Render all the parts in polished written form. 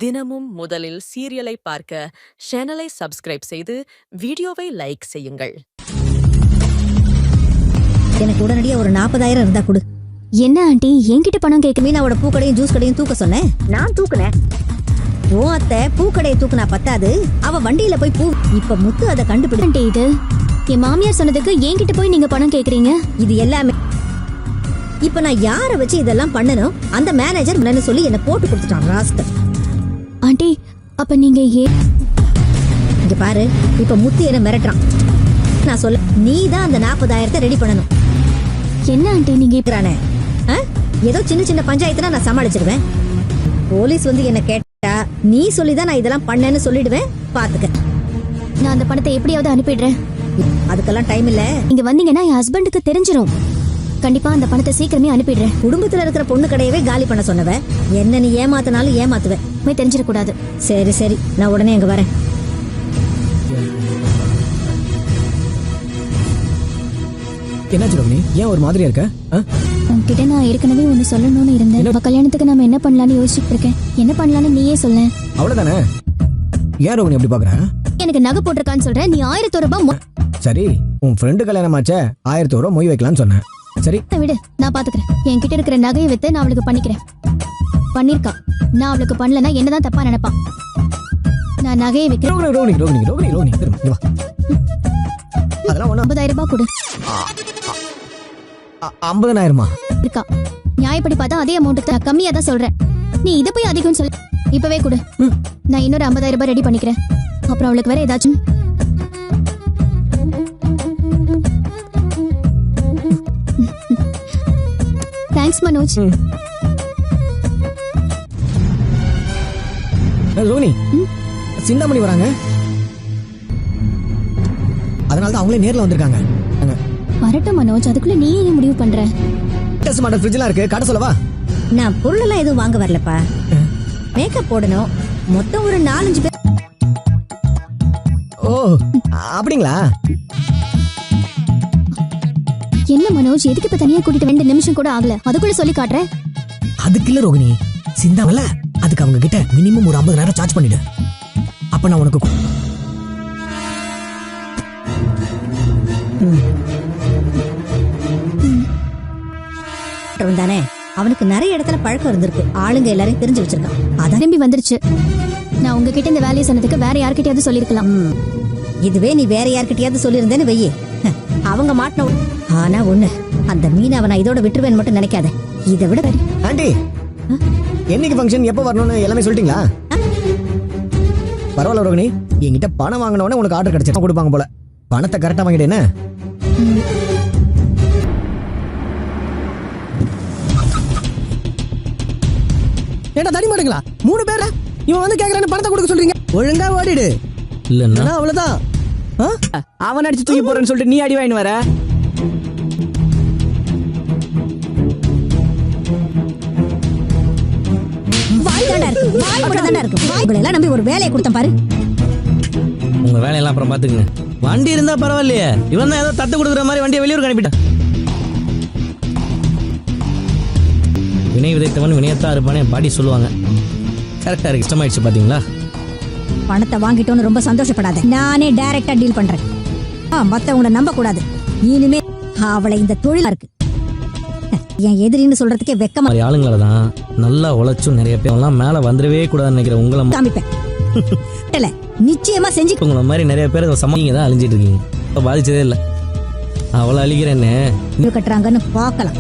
தினமும் முதலில் சீரியலை பார்க்க சேனலை சப்ஸ்கிரைப் செய்து வீடியோவை லைக் செய்யுங்கள். எனக்கு உடனடியா ஒரு 40,000 இருந்தா கொடு. என்ன ஆண்டி என்கிட்ட பணம் கேட்க? மீனாவோட பூக்கடையும் ஜூஸ் கடையும் தூக்க சொன்னேன். நான் தூக்குனேன். ஓ அத்தை பூக்கடையை தூக்குனா பத்தாது, அவ வண்டியில போய் பூ. இப்ப முத்து அதை கண்டுபிடிச்சு. இது என் மாமியார் சொன்னதுக்கு என்கிட்ட போய் நீங்க பணம் கேக்குறீங்க? இது எல்லாமே இப்ப நான் யார வச்சு இதெல்லாம் பண்ணணும்? அந்த மேனேஜர் என்னன்னு சொல்லி என்ன போட்டு கொடுத்துட்டான் ராஸ்கல். ஆண்டி அப்ப நீங்க இங்க பாரு, இப்ப முத்து என்ன மிரட்டுறான். நான் சொல்ல நீ தான் அந்த 40,000 ரெடி பண்ணணும். என்ன ஆண்டி நீங்க இப்பறானே ஏதோ சின்ன சின்ன பஞ்சாயத்துனா நான் சமாளிச்சிடுவேன். போலீஸ் வந்து என்ன கேட்டா நீ சொல்லிதான் நான் இதெல்லாம் பண்ணேன்னு சொல்லிடுவேன். பாத்துக்க, நான் அந்த பணத்தை எப்படியாவது அனுப்பிடுறேன். அதுக்கெல்லாம் டைம் இல்ல. நீங்க வந்தீங்கன்னா என் ஹஸ்பண்டுக்கு தெரிஞ்சிரும். கண்டிப்பா அந்த பணத்தை சீக்கிரமே அனுப்பிடுறேன். குடும்பத்துல இருக்கிற பொண்ணு கடையவே காலி பண்ண சொன்னவ என்ன நீ ஏமாத்தினாலும் ஏமாத்துவேன். தெரிஞ்சிடக்கூடாது. சரி சரி, நான் உடனே அங்க வரேன். என்னாச்சு ரோகிணி, ஏன் ஒரு மாதிரியா இருக்க? உன்கிட்ட நான் ஏற்கனவே ஒன்னு சொல்லணும்னு இருந்தேன். கல்யாணத்துக்கு நாம என்ன பண்ணலாம்னு யோசிச்சுட்டு இருக்கேன். என்ன பண்ணலாம்னு நீயே சொல்ல. அவ்வளவுதானே? ஏன் ரோகிணி அப்படி பாக்குற? எனக்கு நகை போட்டிருக்கான்னு சொல்றேன், நீ 1000 ரூபாய். சரி, உன் ஃப்ரெண்டு கல்யாணமாச்சே, 1000 ரூபாய் மொய் வைக்கலாம்னு சொன்னேன். சரி விடு, நான் பாத்துக்கிறேன். என்கிட்ட இருக்கிற நகையை வித்து நான் அவளுக்கு பண்ணிக்கிறேன். பண்ணிருக்கா, நான் அவளுக்கு பண்ணலன்னா என்னதான் தப்பா நினைப்பான். நான் நகையை வைக்கிறேன். ரோகிணி ரோகிணி ரோகிணி ரோகிணி திரும்ப வா. அதெல்லாம் 50,000 ரூபாய் கொடு. 50,000 இருக்கா? நியாயப்படி பார்த்தா அதே அமௌண்ட் தான், கம்மியா தான் சொல்றேன். நீ இதை போய் அதிகம் சொல்லு. இப்பவே கொடு, நான் இன்னொரு 50,000 ரூபாய் ரெடி பண்ணிக்கிறேன். அப்புறம் அவளுக்கு வேற ஏதாச்சும். தேங்க்ஸ் மனோஜ். ரோகிணி, சிந்தாமணி வராங்க. அதனாலதான் அவங்களே நேர்ல வந்திருக்காங்க. வரட்டும் மனோஜ், அதுக்குள்ள நீ ஏன் முடிவு பண்ற? டெஸ்ட் மாடல் ஃப்ரிட்ஜ்லாம் இருக்கு, கடை சொல்லவா? நான் பொருள் எல்லாம் எதுவும் வாங்க வரலப்பா. மேக்கப் போடணும். மொத்தம் ஒரு 4-5 பேர். ஓ அப்படிங்களா? என்ன மனோஜ், எதுக்கு இப்ப தனியா கூட்டிட்டு 2 நிமிஷம் கூட ஆகல, அதுக்குள்ள சொல்லி காட்டுற? அதுக்கு இல்ல ரோகிணி, சிந்தாமல அதுக்கு அவங்க கிட்ட மினிமம் ஒரு 50,000 சார்ஜ் பண்ணிடு. அப்ப நான் உனக்கு தானே. அவனுக்கு நிறைய இடத்துல பழக்கம் இருந்திருக்கு. ஆளுங்க எல்லாரையும் தெரிஞ்சு வச்சிருக்கான். அதான் திரும்பி வந்துருச்சு. நான் உங்ககிட்ட இந்த வேலையை சொன்னதுக்கு வேற யார்கிட்டயாவது சொல்லிருக்கலாம். இதுவே நீ வேற யார்கிட்டயாவது சொல்லியிருந்தேன்னு வெய்யே, அவங்க மாட்டின. ஆனா ஒண்ணு, அந்த மீனாவை நான் இதோட விட்டுருவேன்னு மட்டும் நினைக்காத. இதை விட ஆண்டி, என்னைக்கு ஃபங்க்ஷன், எப்ப வரணும்னு எல்லாமே சொல்லிட்டீங்களா? பரவாயில்ல ரோகிணி, என்கிட்ட பணம் வாங்கினோடனே உனக்கு ஆர்டர் கிடைச்சா கொடுப்பாங்க போல. பணத்தை கரெக்டா வாங்கிட்டு என்ன? ஏடா தடி மாடுங்களா 3 பேரா? இவன் வந்து கேக்குறானே பணத்தை கொடுக்க சொல்றீங்க. ஒழுங்கா ஓடிடு, இல்லன்னா அவ்வளவுதான். அவன் அடிச்சு தூக்கி போறேன்னு சொல்லிட்டு நீ அடி வாங்கிட்டு வர. நம்பி ஒரு வேலையை கொடுத்தேன் பாரு. உங்க வேலையெல்லாம் அப்புறம் பாத்துக்குங்க. வண்டி இருந்தா பரவாயில்லையே, இவன் தான் ஏதோ தத்து கொடுக்குற மாதிரி வண்டியை வெளியூருக்கு அனுப்பிட்டான். வினை விதைத்தவன் வினையத்தா இருப்பானே பாடி சொல்லுவாங்க. கரெக்டா இருக்கு. இஷ்டமாயிடுச்சு பாத்தீங்களா? பணத்தை வாங்கிட்டோன்னு ரொம்ப சந்தோஷப்படாத. நானே டைரக்டா டீல் பண்றேன். மத்தவங்கள நம்ப கூடாது. இனிமே அவளை இந்த தொழிலா இருக்கு என் எதிரின்னு சொல்றதுக்கே வெக்கமா. ஆளுங்களை தான் நல்லா உழைச்சும் நிறைய பேர் எல்லாம் மேல வந்துடவே கூடாதுன்னு நினைக்கிற உங்களை காமிப்பேன். நிச்சயமா செஞ்சு உங்களை மாதிரி நிறைய பேர் சமாளிங்க தான் அழிஞ்சிட்டு இருக்கீங்க. பாதிச்சதே இல்லை. அவளை அழிக்கிறேன்னு கட்டுறாங்கன்னு பாக்கலாம்.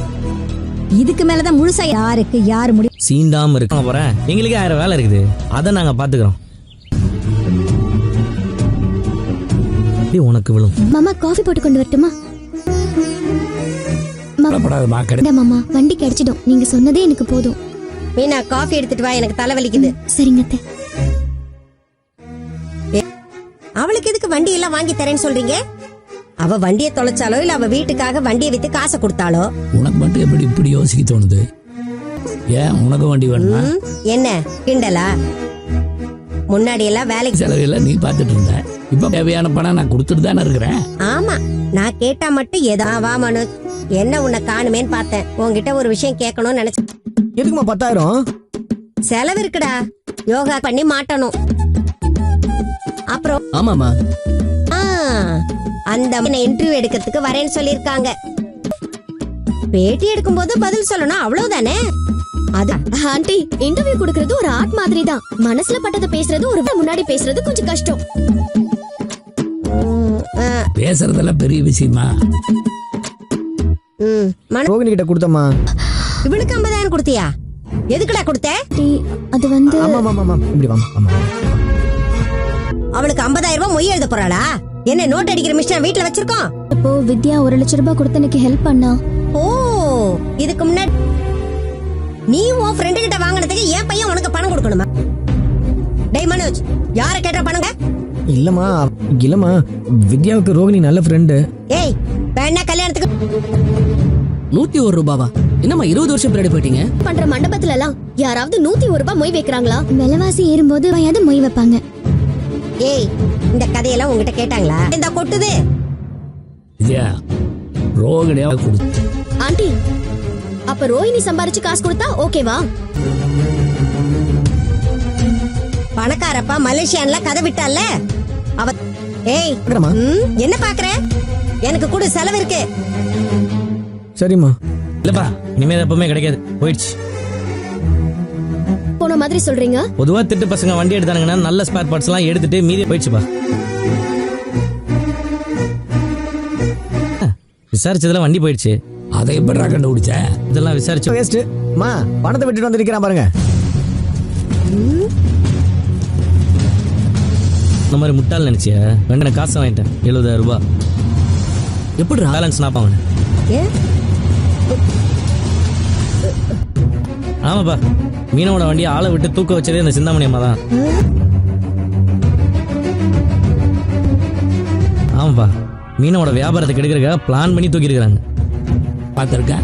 இதுக்கு மேலதான் முழுசா யாருக்கு யாரு முடியும் சீண்டாம இருக்க போறேன். எங்களுக்கு 1000 வேலை இருக்குது, அதை நாங்க பாத்துக்கிறோம். உனக்கு விழும். மாமா காஃபி போட்டு கொண்டு வரட்டுமா? மாமா வண்டி கிடைச்சிடும், நீங்க சொன்னதே எனக்கு போதும். மீனா காஃபி எடுத்துட்டு வா, எனக்கு தலை வலிக்குது. சரிங்க. அவளுக்கு எதுக்கு வண்டி எல்லாம் வாங்கி தரேன்னு சொல்றீங்க? அவ வண்டியை தொலைச்சாலோ இல்ல அவ வீட்டுக்காக வண்டியை வித்து காசை கொடுத்தாலோ? உனக்கு மட்டும் எப்படி இப்படி யோசிக்க தோணுது? ஏன் உனக்கு வண்டி வேணுமா? என்ன கிண்டலா? முன்னாடி எல்லாம் வேலைக்கு செலவெல்லாம் நீ பாத்துட்டு இருந்த, இப்ப தேவையான பணம் நான் கொடுத்துட்டு தானே இருக்கிறேன். ஆமா, நான் கேட்டா மட்டும் ஏதா வா மனோஜ், என்ன உன்னை காணுமேன்னு பார்த்தேன். உன்கிட்ட ஒரு விஷயம் கேட்கணும்னு நினைச்சேன். எதுக்குமா 10,000? செலவு இருக்குடா. யோகா பண்ணி மாட்டணும். அப்புறம் ஆமாமா. ஆ, அந்த இன்டர்வியூ எடுக்கிறதுக்கு வரேன்னு சொல்லிருக்காங்க. பேட்டி எடுக்கும்போது பதில் சொல்லணும், அவ்வளவுதானே. அது ஆண்டி, இன்டர்வியூ கொடுக்கறது ஒரு ஆர்ட் மாதிரி தான். மனசுல பட்டதை பேசுறது ஒரு முன்னாடி பேசுறது கொஞ்சம் கஷ்டம். பேசுறதெல்லாம் பெரிய விஷயமா? ரோகிணி கிட்ட கொடுத்தம்மா. இவளுக்கு 50,000 கொடுத்தியா? எதுக்குடா கொடுத்த? ஆண்டி, அது வந்து ஆமா இப்படி வா. ஆமா. அவளுக்கு 50,000 ரூபாய் மொய் எழுத போறாளா? என்ன நோட் அடிக்கிற மிஷின் வீட்ல வச்சிருக்கோம்? இப்போ வித்யா 1,00,000 ரூபாய் கொடுத்து எனக்கு ஹெல்ப் பண்ணா. ஓ, இதுக்கு முன்னாடி நீ உன் ஃப்ரெண்டு கிட்ட வாங்கினதுக்கு என் பையன் உனக்கு பணம் கொடுக்கணுமா? டேய் மனோஜ், யார கேட்டா பணங்க? இல்லம்மா வித்யாவுக்கு ரோகிணி நல்ல ஃப்ரெண்டு. ஏய், வேணா கல்யாணத்துக்கு 101 ரூபாவா? என்னம்மா 20 வருஷம் பின்னாடி போயிட்டீங்க? பண்ற மண்டபத்துல எல்லாம் யாராவது 101 ரூபாய் மொய் வைக்கிறாங்களா? விலைவாசி ஏறும்போது யாராவது மொய் வைப்பாங்க. ஏய், இந்த கதையெல்லாம் உங்ககிட்ட கேட்டாங்களா? இந்த கொட்டுது. விஜயா ரோகிணியா கொடுத்து ஆண்டி, அப்ப ரோஹிணி சம்பாரிச்சு காசு கொடுத்தா ஓகேவா? பணக்காரப்பா மலேசியான்ல கதை விட்டால அவ. ஏய், என்ன பாக்குற? எனக்கு கூட செலவு இருக்கு. சரிம்மா. இல்லப்பா, இனிமேல் எப்பவுமே கிடைக்காது, போயிடுச்சு. போன மாதிரி சொல்றீங்க? பொதுவா திட்டு பசங்க வண்டி எடுத்தானுங்கன்னா நல்ல ஸ்பேர் பார்ட்ஸ் எல்லாம் எடுத்துட்டு மீதி போயிடுச்சுப்பா. விசாரிச்சதுல வண்டி போயிடுச்சு. அதை எப்படா கண்டுபிடிச்ச? இதெல்லாம் விசாரிச்சு வேஸ்ட். மா, பணத்தை விட்டுட்டு வந்து நிக்கிறான் பாருங்க. இந்த மாதிரி முட்டாள் நினைச்சியா? வெங்கன காசு வாங்கிட்டேன், 70,000 ரூபாய். எப்படி பேலன்ஸ் நான் பாவன. ஆமாப்பா, மீனோட வண்டியை ஆளை விட்டு தூக்க வச்சதே இந்த சிந்தாமணி அம்மா தான். ஆமாப்பா, மீனோட வியாபாரத்தை கெடுக்கிறதுக்காக பிளான் பண்ணி தூக்கி இருக்காங்க. பார்த்திருக்கேன்.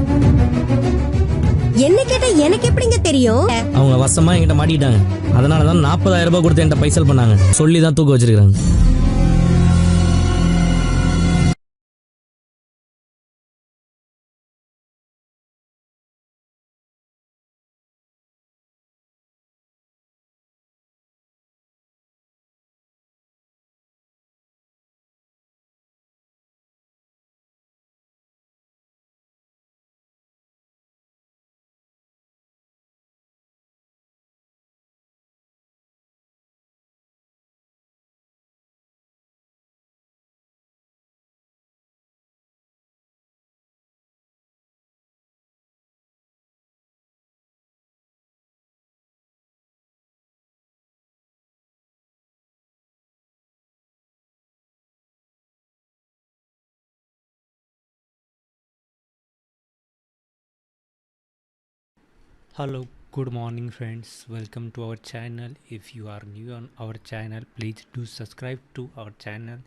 என்ன கேட்டா எனக்கு எப்படிங்க தெரியும்? அவங்க வசமா என்கிட்ட மாட்டிட்டாங்க. அதனாலதான் 40,000 ரூபாய் கொடுத்து என்கிட்ட பைசல் பண்ணாங்க. சொல்லிதான் தூக்க வச்சிருக்காங்க. Hello, good morning friends, welcome to our channel. If you are new on our channel, please do subscribe to our channel.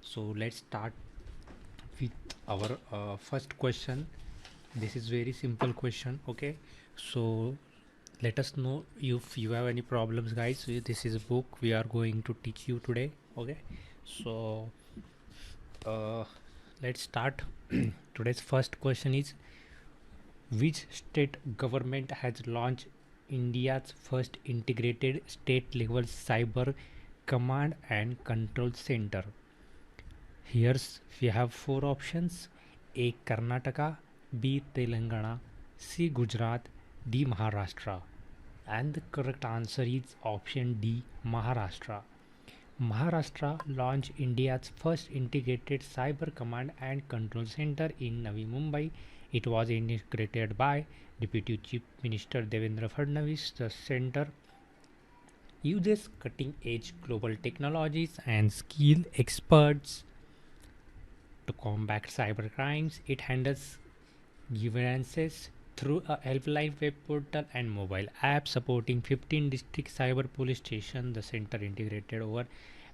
So let's start with our first question. This is very simple question, okay? So let us know if you have any problems, guys. This is a book we are going to teach you today, okay? So let's start. Today's first question is, which state government has launched India's first integrated state-level cyber command and control center? Here's we have 4 options: A. Karnataka, B. Telangana, C. Gujarat, D. Maharashtra. And the correct answer is option D. Maharashtra. Maharashtra launched India's first integrated cyber command and control center in Navi Mumbai. It was integrated by Deputy Chief Minister Devendra Fadnavis. The center uses cutting-edge global technologies and skilled experts to combat cyber crimes. It handles grievances through a helpline web portal and mobile app, supporting 15 district cyber police stations. The center integrated over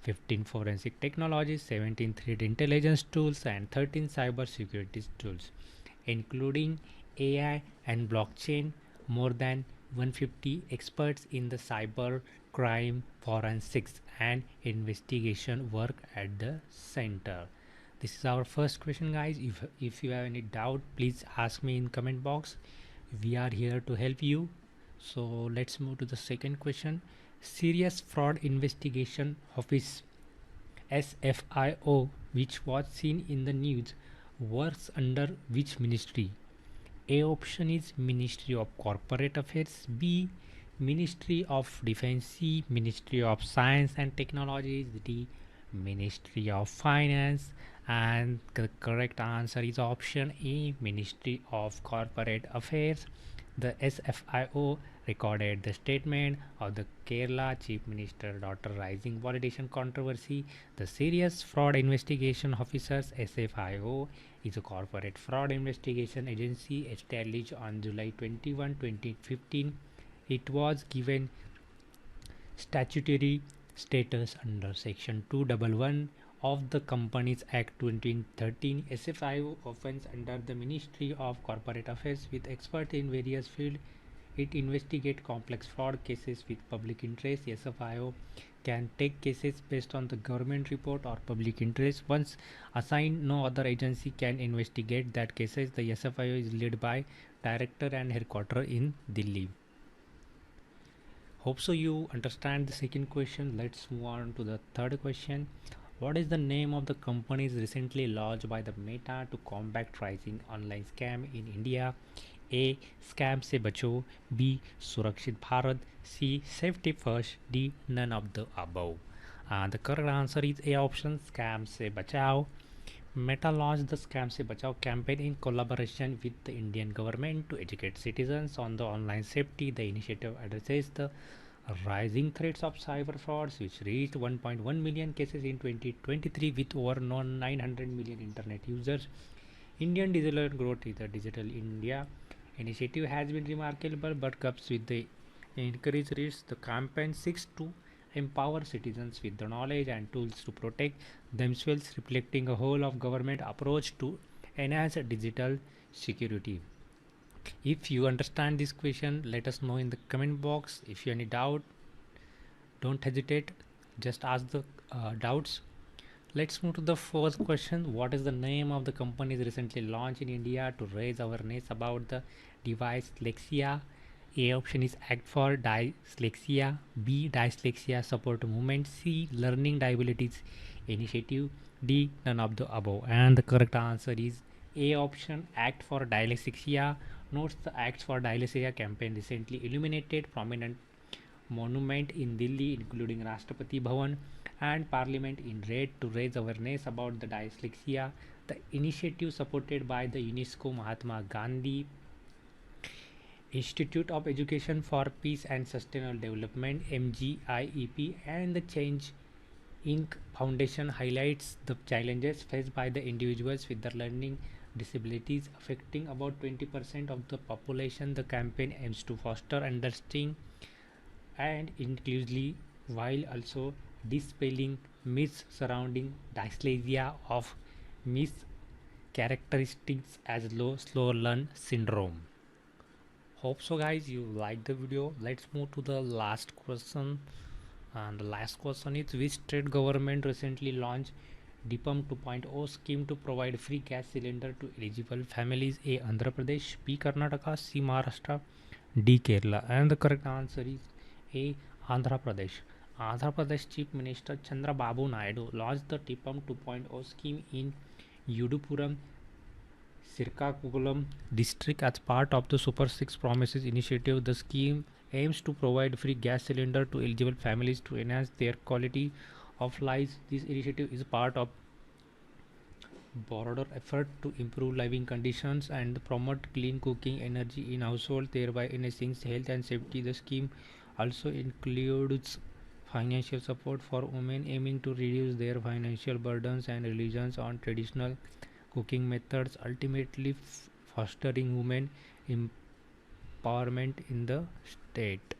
15 forensic technologies, 17 threat intelligence tools, and 13 cyber security tools, including AI and blockchain. More than 150 experts in the cyber crime, forensics, and investigation work at the center. This is our first question, guys. If you have any doubt, please ask me in comment box. We are here to help you. So let's move to the second question. Serious Fraud Investigation Office SFIO, which was seen in the news, works under which ministry? A option is Ministry of Corporate Affairs, B Ministry of Defense, C Ministry of Science and Technology, D Ministry of Finance, and the correct answer is option A Ministry of Corporate Affairs. The SFIO recorded the statement of the Kerala Chief Minister Dr. Rising validation controversy. The Serious Fraud Investigation Officers SFIO is a corporate fraud investigation agency established on July 21, 2015. It was given statutory status under Section 211 of the Companies Act 2013. SFIO operates under the Ministry of Corporate Affairs with expert in various fields. It investigates complex fraud cases with public interest. SFIO can take cases based on the government report or public interest. Once assigned, no other agency can investigate that cases. The SFIO is led by director and headquarters in Delhi. Hope so you understand the second question. Let's move on to the third question. What is the name of the companies recently launched by the Meta to combat rising online scam in India? A. Scam Se Bacho, B. Surakshit Bharat, C. Safety First, D. None of the above. The correct answer is A option, Scam Se Bachao. Meta launched the Scam Se Bachao campaign in collaboration with the Indian government to educate citizens on the online safety. The initiative addresses the rising threats of cyber frauds, which reached 1.1 million cases in 2023 with over 900 million internet users. Indian digital growth is the Digital India initiative has been remarkable but comes with the increased risks. The campaign seeks to empower citizens with the knowledge and tools to protect themselves, reflecting a whole of government approach to enhance digital security. If you understand this question, let us know in the comment box. If you have any doubt, don't hesitate, just ask the doubts. Let's move to the first question. What is the name of the companies recently launched in India to raise awareness about the device dyslexia? A option is Act for Dyslexia, B Dyslexia Support Movement, C Learning Disabilities Initiative, D none of the above. And the correct answer is A option, Act for Dyslexia. Notes the Acts for Dyslexia campaign recently illuminated prominent monument in Delhi, including Rashtrapati Bhavan and Parliament, in red to raise awareness about the dyslexia. The initiative, supported by the UNESCO Mahatma Gandhi Institute of Education for Peace and Sustainable Development (MGIEP) and the Change Inc. Foundation, highlights the challenges faced by the individuals with the learning disabilities, affecting about 20% of the population. The campaign aims to foster understanding and inclusively while also dispelling myths surrounding dyslexia of characteristics as slow learn syndrome. Hope so guys you like the video. Let's move to the last question, and the last question is, which state government recently launched DIPAM 2.0 scheme to provide free gas cylinder to eligible families? A Andhra Pradesh, B Karnataka, C Maharashtra, D Kerala. And the correct answer is A Andhra Pradesh. Andhra Pradesh Chief Minister Chandrababu Naidu launched the DIPAM 2.0 scheme in Yudupuram, Srikakulam district as part of the Super 6 Promises initiative. The scheme aims to provide free gas cylinder to eligible families to enhance their quality of life. This initiative is part of broader effort to improve living conditions and promote clean cooking energy in households, thereby enhancing health and safety. The scheme also includes financial support for women, aiming to reduce their financial burdens and reliance on traditional cooking methods, ultimately fostering women empowerment in the state.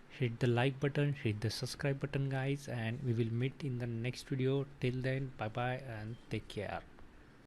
Hit the like button, hit the subscribe button guys, and we will meet in the next video. Till then, bye bye and take care.